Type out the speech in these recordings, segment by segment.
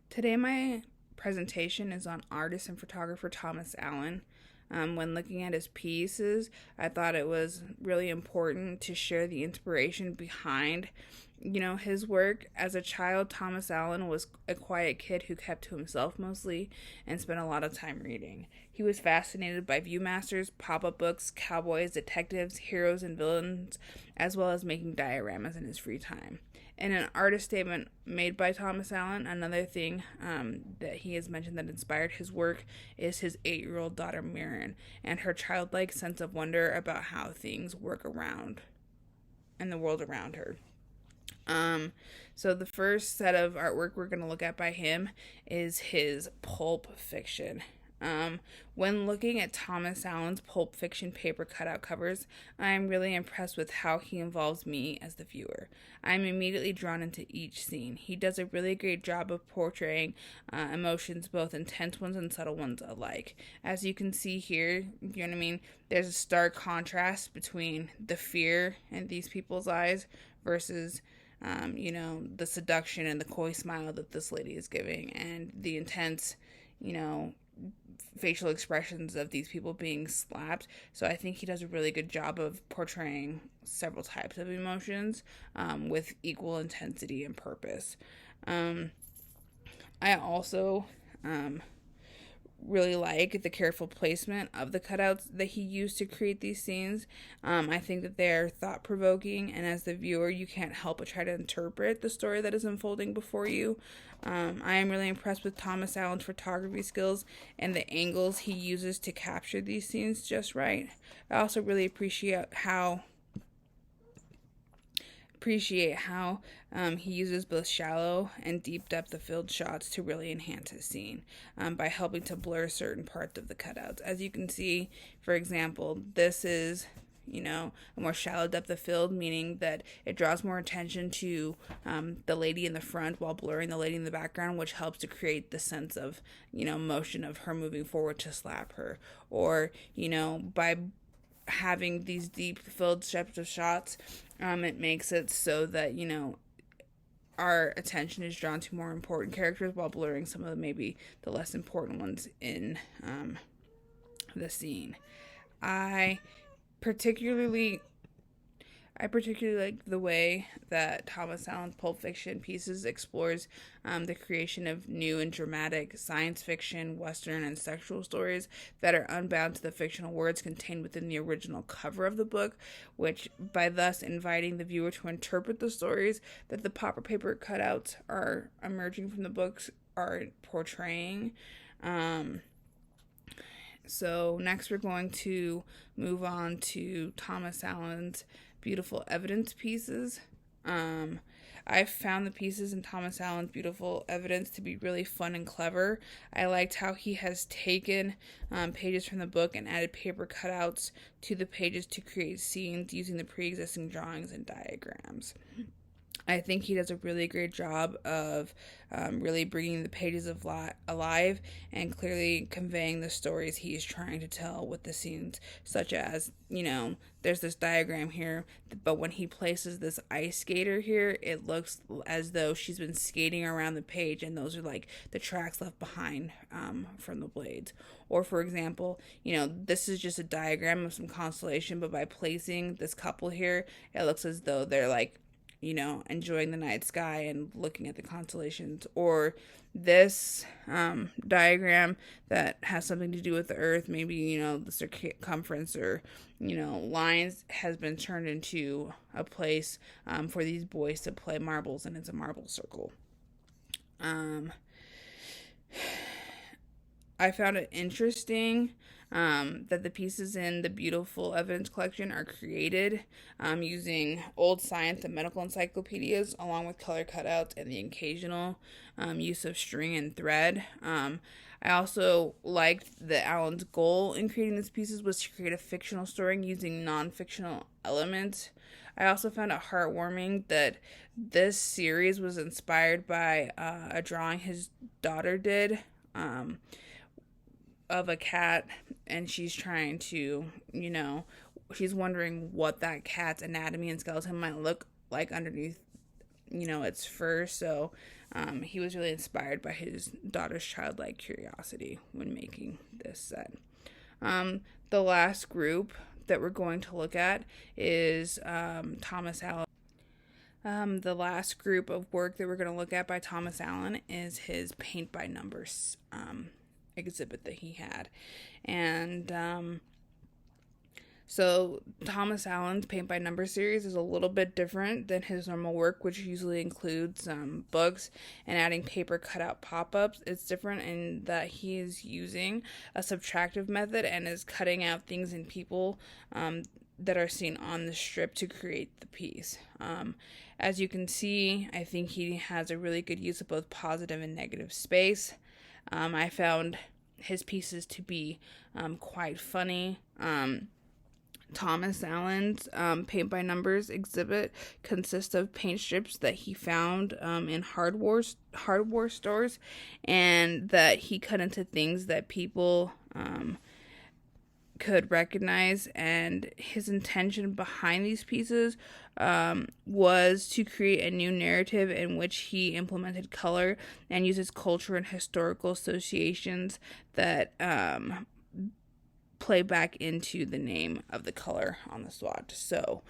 Today, my presentation is on artist and photographer Thomas Allen. When looking at his pieces, I thought it was really important to share the inspiration behind, his work. As a child, Thomas Allen was a quiet kid who kept to himself mostly and spent a lot of time reading. He was fascinated by Viewmasters, pop-up books, cowboys, detectives, heroes, and villains, as well as making dioramas in his free time. In an artist statement made by Thomas Allen, another thing that he has mentioned that inspired his work is his 8-year-old daughter Mirren and her childlike sense of wonder about how things work around in the world around her. So the first set of artwork we're going to look at by him is his pulp fiction. When looking at Thomas Allen's Pulp Fiction paper cutout covers, I am really impressed with how he involves me as the viewer. I am immediately drawn into each scene. He does a really great job of portraying emotions, both intense ones and subtle ones alike. As you can see here, you know what I mean? There's a stark contrast between the fear in these people's eyes versus the seduction and the coy smile that this lady is giving, and the intense, facial expressions of these people being slapped. So I think he does a really good job of portraying several types of emotions with equal intensity and purpose. I also really like the careful placement of the cutouts that he used to create these scenes. I think that they're thought provoking, and as the viewer, you can't help but try to interpret the story that is unfolding before you. I am really impressed with Thomas Allen's photography skills and the angles he uses to capture these scenes just right. I also really appreciate how he uses both shallow and deep depth of field shots to really enhance his scene by helping to blur certain parts of the cutouts. As you can see, for example, this is a more shallow depth of field, meaning that it draws more attention to the lady in the front while blurring the lady in the background, which helps to create the sense of motion of her moving forward to slap her, or by having these deep filled depth of shots, it makes it so that our attention is drawn to more important characters while blurring some of maybe the less important ones in the scene. I particularly like the way that Thomas Allen's Pulp Fiction pieces explores the creation of new and dramatic science fiction, western, and sexual stories that are unbound to the fictional words contained within the original cover of the book, which by thus inviting the viewer to interpret the stories that the paper cutouts are emerging from the books are portraying. So next we're going to move on to Thomas Allen's beautiful evidence pieces. I found the pieces in Thomas Allen's beautiful evidence to be really fun and clever. I liked how he has taken pages from the book and added paper cutouts to the pages to create scenes using the pre-existing drawings and diagrams. I think he does a really great job of really bringing the pages alive and clearly conveying the stories he's trying to tell with the scenes, such as, there's this diagram here, but when he places this ice skater here, it looks as though she's been skating around the page, and those are like the tracks left behind from the blades. Or, for example, this is just a diagram of some constellation, but by placing this couple here, it looks as though they're like, enjoying the night sky and looking at the constellations. Or this diagram that has something to do with the earth, maybe, the circumference or, lines, has been turned into a place for these boys to play marbles, and it's a marble circle. I found it interesting that the pieces in the beautiful evidence collection are created using old science and medical encyclopedias, along with color cutouts and the occasional use of string and thread. I also liked that Allen's goal in creating these pieces was to create a fictional story using non-fictional elements. I also found it heartwarming that this series was inspired by a drawing his daughter did of a cat, and she's trying to, she's wondering what that cat's anatomy and skeleton might look like underneath its fur. So he was really inspired by his daughter's childlike curiosity when making this set. The last group that we're going to look at is Thomas Allen. The last group of work that we're going to look at by Thomas Allen is his paint by numbers exhibit that he had. And so Thomas Allen's paint by number series is a little bit different than his normal work, which usually includes books and adding paper cutout pop-ups. It's different in that he is using a subtractive method and is cutting out things and people that are seen on the strip to create the piece. As you can see, I think he has a really good use of both positive and negative space. I found his pieces to be quite funny. Thomas Allen's paint by numbers exhibit consists of paint strips that he found in hardware stores, and that he cut into things that people could recognize. And his intention behind these pieces was to create a new narrative in which he implemented color and uses culture and historical associations that play back into the name of the color on the swatch. So,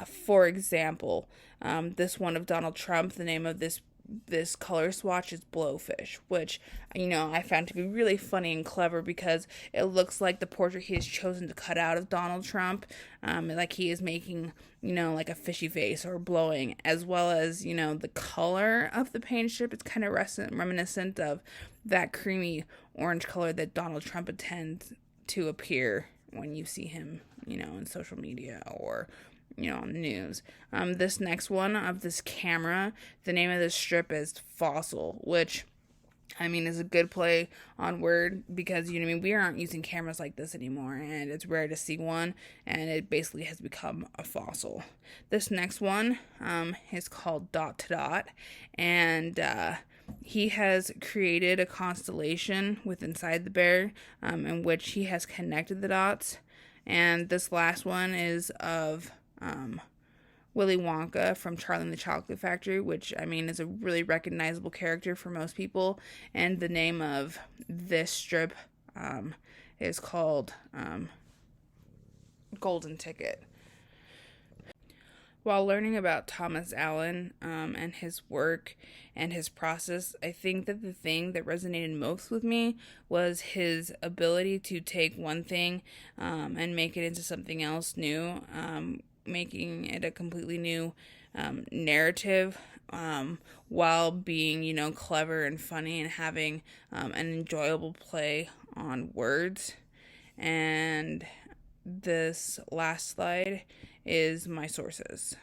for example, this one of Donald Trump, the name of this color swatch is Blowfish, which, I found to be really funny and clever because it looks like the portrait he has chosen to cut out of Donald Trump, like he is making, like a fishy face or blowing, as well as, the color of the paint strip. It's kind of reminiscent of that creamy orange color that Donald Trump intends to appear when you see him, in social media or, on the news. This next one of this camera, the name of this strip is Fossil, which, is a good play on word because, we aren't using cameras like this anymore, and it's rare to see one, and it basically has become a fossil. This next one is called Dot to Dot, and he has created a constellation with inside the bear in which he has connected the dots. And this last one is of Willy Wonka from Charlie and the Chocolate Factory, which, is a really recognizable character for most people. And the name of this strip is called Golden Ticket. While learning about Thomas Allen and his work and his process, I think that the thing that resonated most with me was his ability to take one thing and make it into something else new, making it a completely new narrative, while being, clever and funny and having an enjoyable play on words. And this last slide is my sources.